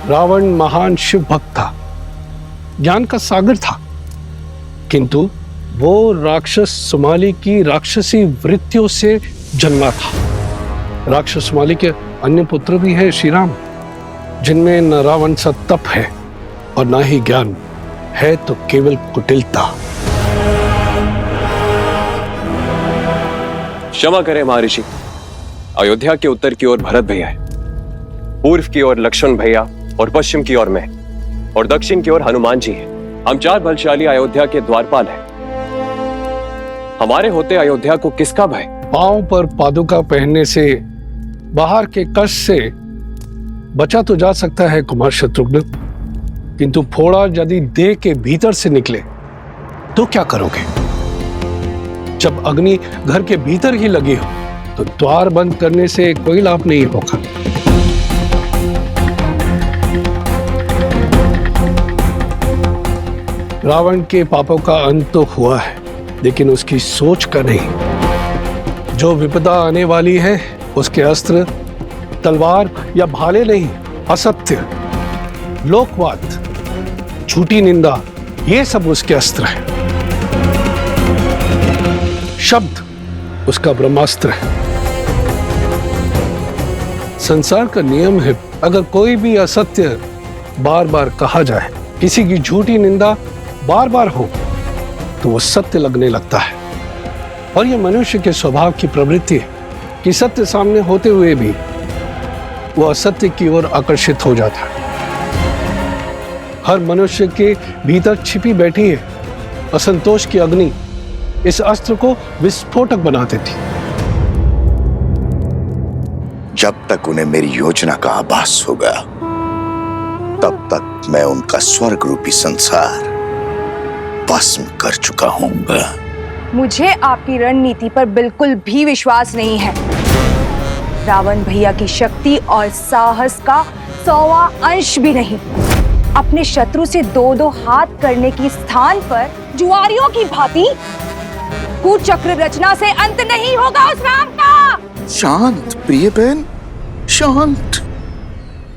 रावण महान शिव भक्त था, ज्ञान का सागर था, किंतु वो राक्षस सुमाली की राक्षसी वृत्तियों से जन्मा था। राक्षस सुमाली के अन्य पुत्र भी हैं श्री राम, जिनमें न रावण सा तप है और ना ही ज्ञान है, तो केवल कुटिलता। क्षमा करें महर्षि, अयोध्या के उत्तर की ओर भरत भैया है, पूर्व की ओर लक्ष्मण भैया और पश्चिम की ओर मैं, और दक्षिण की ओर हनुमान जी हैं। हम 4 बलशाली अयोध्या के द्वारपाल हैं। हमारे होते अयोध्या को किसका भय? पांव पर पादुका पहनने से, बाहर के कष्ट से बचा तो जा सकता है कुमार शत्रुघ्न, किंतु फोड़ा यदि देह के भीतर से निकले तो क्या करोगे? जब अग्नि घर के भीतर ही लगी हो तो द्वार बंद करने से कोई लाभ नहीं होगा। रावण के पापों का अंत तो हुआ है, लेकिन उसकी सोच का नहीं। जो विपदा आने वाली है उसके अस्त्र तलवार या भाले नहीं, असत्य, लोकवाद, झूठी निंदा, ये सब उसके अस्त्र है। शब्द उसका ब्रह्मास्त्र है। संसार का नियम है, अगर कोई भी असत्य बार बार कहा जाए, किसी की झूठी निंदा बार बार हो, तो वो सत्य लगने लगता है। और यह मनुष्य के स्वभाव की प्रवृत्ति है कि सत्य सामने होते हुए भी वो असत्य की ओर आकर्षित हो जाता है। हर मनुष्य के भीतर छिपी बैठी है असंतोष की अग्नि, इस अस्त्र को विस्फोटक बना देती। जब तक उन्हें मेरी योजना का आभास होगा, तब तक मैं उनका स्वर्ग रूपी संसार भस्म कर चुका हूंगा। मुझे आपकी रणनीति पर बिल्कुल भी विश्वास नहीं है। रावण भैया की शक्ति और साहस का 100वां अंश भी नहीं। अपने शत्रु से 2-2 हाथ करने की स्थान पर जुआरियों की भांति कुचक्र रचना से अंत नहीं होगा उस राम का। शांत प्रिय बहन, शांत।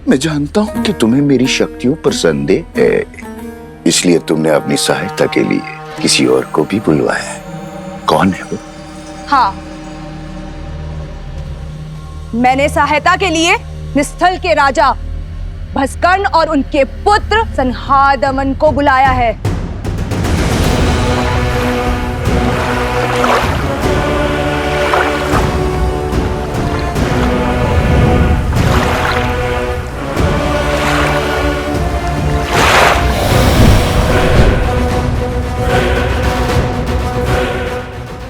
मैं जानता हूं कि तुम्हें मेरी शक्तियों पर संदेह है, इसलिए तुमने अपनी सहायता के लिए किसी और को भी बुलवाया। कौन है वो? हाँ, मैंने सहायता के लिए निस्थल के राजा भस्कर्ण और उनके पुत्र संहादमन को बुलाया है।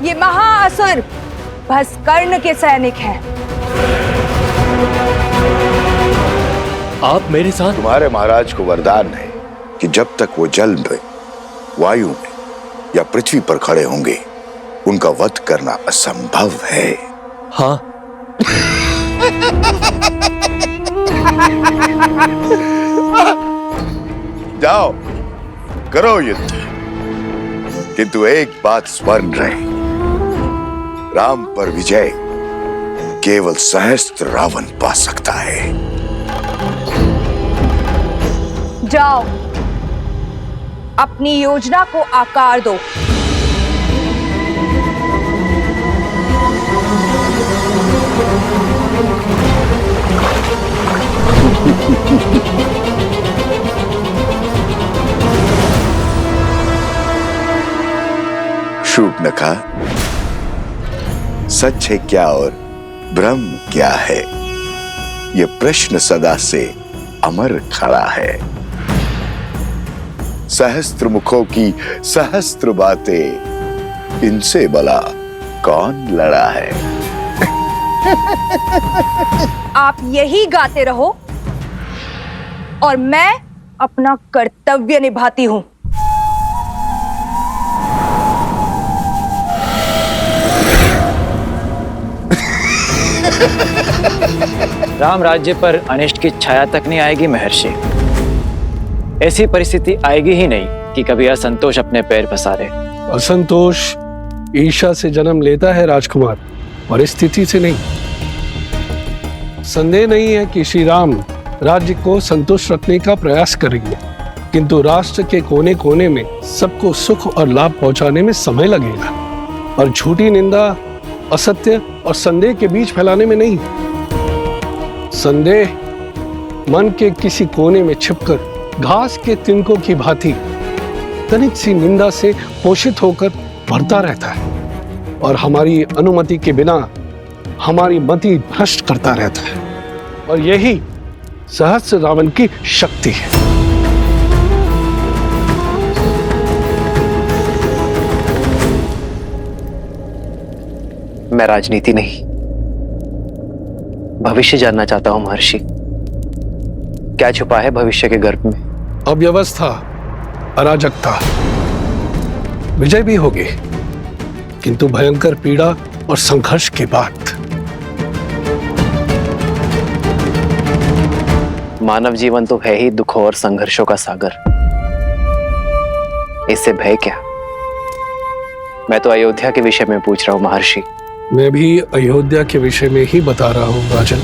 ये महाअसुर भस्कर्ण के सैनिक हैं। आप मेरे साथ? तुम्हारे महाराज को वरदान है कि जब तक वो जल में, वायु में या पृथ्वी पर खड़े होंगे, उनका वध करना असंभव है। हाँ। जाओ, करो युद्ध, किंतु एक बात स्मरण रहे, राम पर विजय केवल सहस्त्र रावण पा सकता है। जाओ, अपनी योजना को आकार दो। शूर्पणखा, सच है क्या और भ्रम क्या है, यह प्रश्न सदा से अमर खड़ा है। सहस्त्र मुखों की सहस्त्र बातें, इनसे भला कौन लड़ा है? आप यही गाते रहो और मैं अपना कर्तव्य निभाती हूं। राम राज्य पर अनिष्ट की छाया तक नहीं आएगी महर्षि। ऐसी परिस्थिति आएगी ही नहीं कि कभी असंतोष अपने पैर पसारे। असंतोष ईर्ष्या से जन्म लेता है राजकुमार, परिस्थिति से नहीं। संदेह नहीं है कि श्री राम राज्य को संतुष्ट रखने का प्रयास करेंगे, किंतु राष्ट्र के कोने कोने में सबको सुख और लाभ पहुंचाने में समय लगेगा, और झूठी निंदा, असत्य और संदेह के बीच फैलाने में नहीं। संदेह मन के किसी कोने में छिपकर घास के तिनकों की भांति तनिक सी निंदा से पोषित होकर बढ़ता रहता है, और हमारी अनुमति के बिना हमारी मति भ्रष्ट करता रहता है, और यही सहस्त्र रावण की शक्ति है। मैं राजनीति नहीं, भविष्य जानना चाहता हूं महर्षि। क्या छुपा है भविष्य के गर्भ में? अव्यवस्था, अराजकता, विजय भी होगी, किंतु भयंकर पीड़ा और संघर्ष के बाद। मानव जीवन तो है ही दुखों और संघर्षों का सागर। इससे भय क्या? मैं तो अयोध्या के विषय में पूछ रहा हूं महर्षि। मैं भी अयोध्या के विषय में ही बता रहा हूं राजन।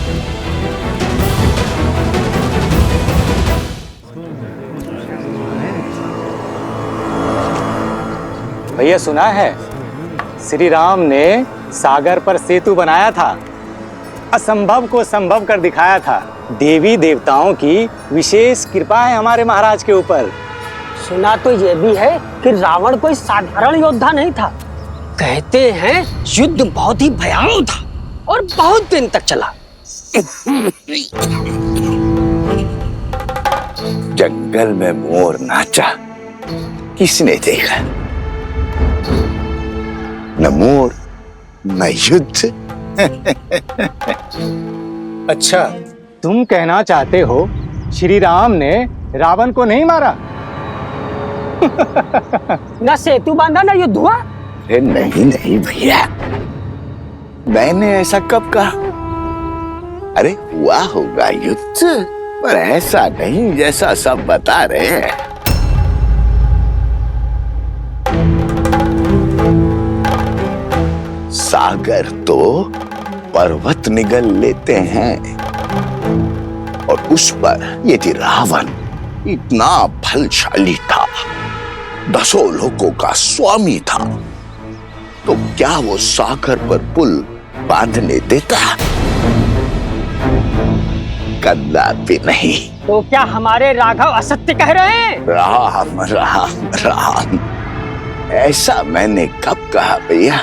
भैया सुना है, श्री राम ने सागर पर सेतु बनाया था, असंभव को संभव कर दिखाया था। देवी देवताओं की विशेष कृपा है हमारे महाराज के ऊपर। सुना तो ये भी है कि रावण कोई साधारण योद्धा नहीं था। कहते हैं युद्ध बहुत ही भयावह था और बहुत दिन तक चला। जंगल में मोर नाचा, किसने देखा? न मोर न युद्ध। अच्छा, तुम कहना चाहते हो श्री राम ने रावण को नहीं मारा? न सेतु बांधा न युद्ध हुआ। अरे नहीं नहीं भैया, मैंने ऐसा कब कहा? अरे हुआ होगा युद्ध, पर ऐसा नहीं जैसा सब बता रहे हैं। सागर तो पर्वत निगल लेते हैं, और उस पर यदि रावण इतना बलशाली था, 10 लोगों का स्वामी था, तो क्या वो सागर पर पुल बांधने देता? कदापि नहीं। तो क्या हमारे राघव असत्य कह रहे हैं? राम राम राम, ऐसा मैंने कब कहा भैया?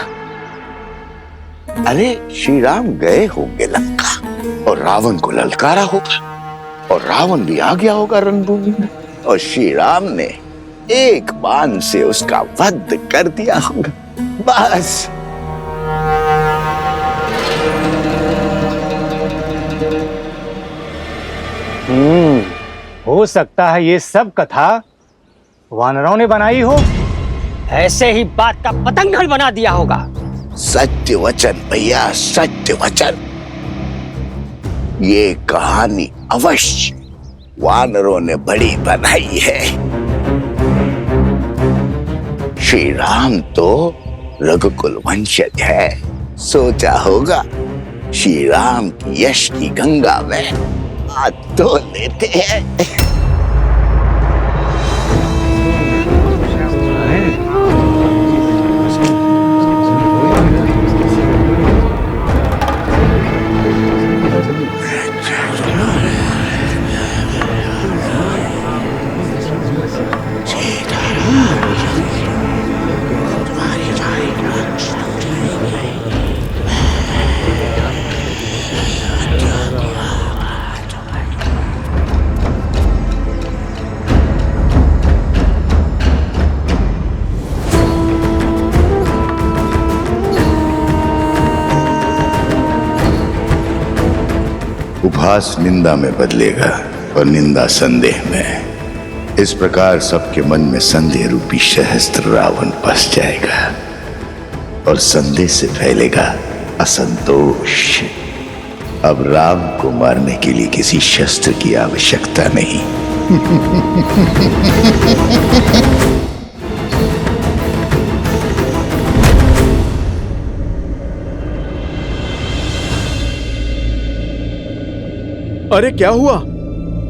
अरे श्री राम गए होंगे लंका और रावण को ललकारा होगा, और रावण भी आ गया होगा रणभूमि में, और श्री राम ने एक बाण से उसका वध कर दिया होगा। बस। हो सकता है ये सब कथा वानरों ने बनाई हो। ऐसे ही बात का पतंगड़ बना दिया होगा। सत्य वचन भैया, सत्य वचन। ये कहानी अवश्य वानरों ने बड़ी बनाई है। श्री राम तो रघुकुल वंशज है, सोचा होगा श्री राम की यश की गंगा में हाथ धो लेते हैं। उपहास निंदा में बदलेगा और निंदा संदेह में। इस प्रकार सबके मन में संदेह रूपी सहस्त्र रावण बस जाएगा, और संदेह से फैलेगा असंतोष। अब राम को मारने के लिए किसी शस्त्र की आवश्यकता नहीं। अरे क्या हुआ?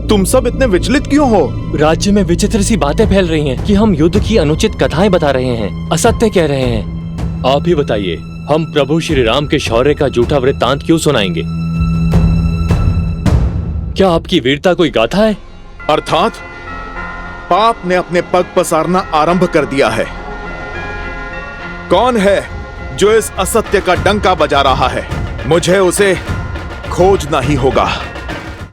तुम सब इतने विचलित क्यों हो? राज्य में विचित्र सी बातें फैल रही हैं कि हम युद्ध की अनुचित कथाएं बता रहे हैं, असत्य कह रहे हैं। आप ही बताइए, हम प्रभु श्री राम के शौर्य का झूठा वृत्तांत क्यों सुनाएंगे? क्या आपकी वीरता कोई गाथा है? अर्थात पाप ने अपने पग पसारना आरंभ कर दिया है। कौन है जो इस असत्य का डंका बजा रहा है? मुझे उसे खोजना ही होगा।